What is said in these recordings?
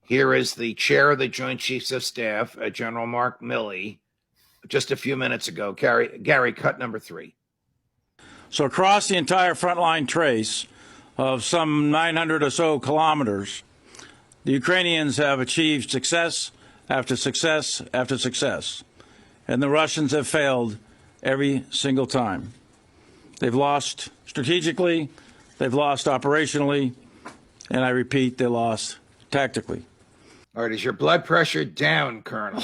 Here is the chair of the Joint Chiefs of Staff, General Mark Milley, just a few minutes ago. Gary, cut number 3. So across the entire frontline trace of some 900 or so kilometers, the Ukrainians have achieved success after success after success, and the Russians have failed every single time. They've lost strategically, they've lost operationally, and I repeat, they lost tactically. All right, is your blood pressure down, Colonel?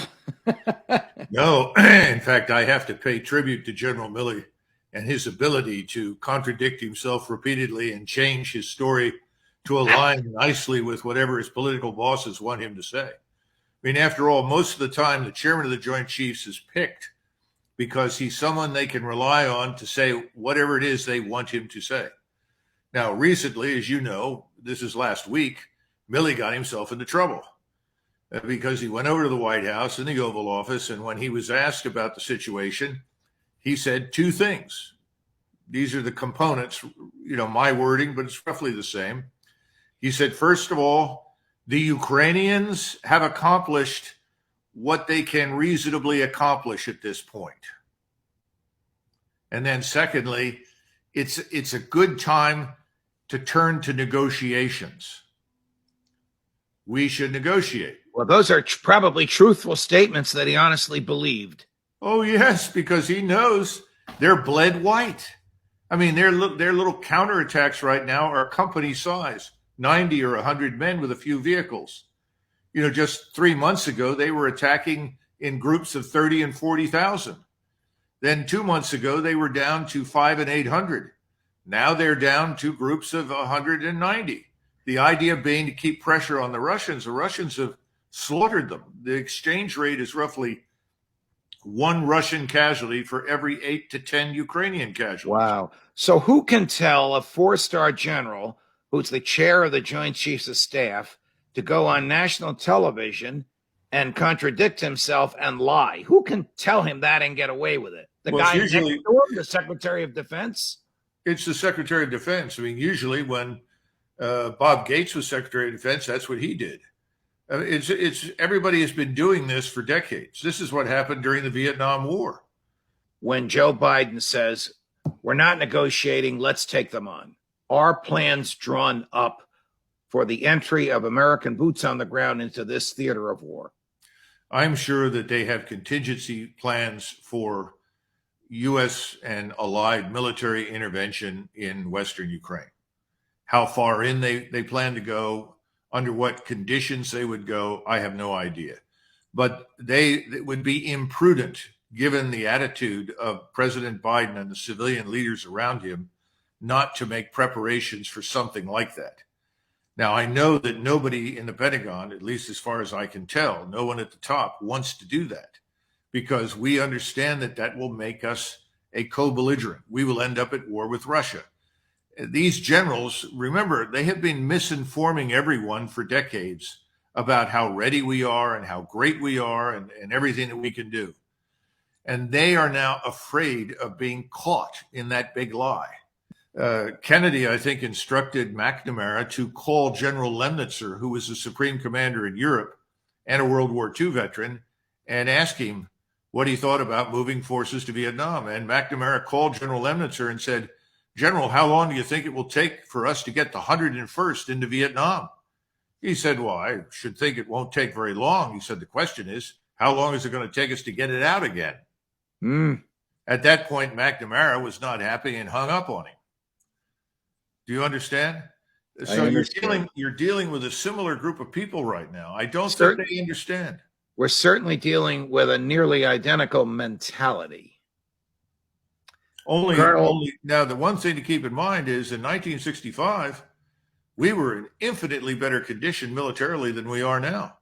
No, in fact, I have to pay tribute to General Milley and his ability to contradict himself repeatedly and change his story to align nicely with whatever his political bosses want him to say. I mean, after all, most of the time, the chairman of the Joint Chiefs is picked because he's someone they can rely on to say whatever it is they want him to say. Now, recently, as you know, this is last week, Milley got himself into trouble because he went over to the White House in the Oval Office, and when he was asked about the situation, he said 2 things. These are the components, my wording, but it's roughly the same. He said, first of all, the Ukrainians have accomplished what they can reasonably accomplish at this point. And then secondly, it's a good time to turn to negotiations. We should negotiate. Well, those are probably truthful statements that he honestly believed. Oh, yes, because he knows they're bled white. I mean, their little counterattacks right now are company size, 90 or 100 men with a few vehicles. Just 3 months ago, they were attacking in groups of 30 and 40,000. Then 2 months ago, they were down to 500 and 800. Now they're down to groups of 190. The idea being to keep pressure on the Russians. The Russians have slaughtered them. The exchange rate is roughly 1 Russian casualty for every 8 to 10 Ukrainian casualties. Wow. So who can tell a 4-star general who's the chair of the Joint Chiefs of Staff to go on national television and contradict himself and lie? Who can tell him that and get away with it? The guy next to him, the Secretary of Defense? It's the Secretary of Defense. I mean, usually when Bob Gates was Secretary of Defense, that's what he did. It's everybody has been doing this for decades. This is what happened during the Vietnam War. When Joe Biden says, we're not negotiating, let's take them on. Are plans drawn up for the entry of American boots on the ground into this theater of war? I'm sure that they have contingency plans for U.S. and allied military intervention in Western Ukraine. How far in they plan to go, under what conditions they would go, I have no idea. But it would be imprudent, given the attitude of President Biden and the civilian leaders around him, not to make preparations for something like that. Now, I know that nobody in the Pentagon, at least as far as I can tell, no one at the top wants to do that, because we understand that will make us a co-belligerent. We will end up at war with Russia. These generals, remember, they have been misinforming everyone for decades about how ready we are and how great we are and everything that we can do. And they are now afraid of being caught in that big lie. Kennedy, I think, instructed McNamara to call General Lemnitzer, who was the supreme commander in Europe and a World War II veteran, and ask him what he thought about moving forces to Vietnam. And McNamara called General Lemnitzer and said, General, how long do you think it will take for us to get the 101st into Vietnam? He said, well, I should think it won't take very long. He said, the question is, how long is it going to take us to get it out again? At that point, McNamara was not happy and hung up on him. Do you understand? So you're dealing with a similar group of people right now. I don't think they understand. We're certainly dealing with a nearly identical mentality. Only now, the one thing to keep in mind is in 1965, we were in infinitely better condition militarily than we are now.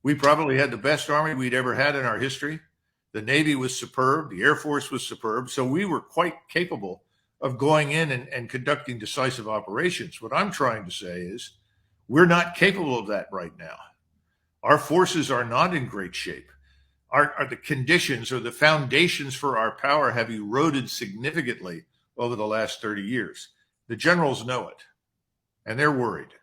We probably had the best army we'd ever had in our history. The Navy was superb. The Air Force was superb. So we were quite capable of going in and conducting decisive operations. What I'm trying to say is we're not capable of that right now. Our forces are not in great shape. Are the conditions or the foundations for our power have eroded significantly over the last 30 years. The generals know it, and they're worried.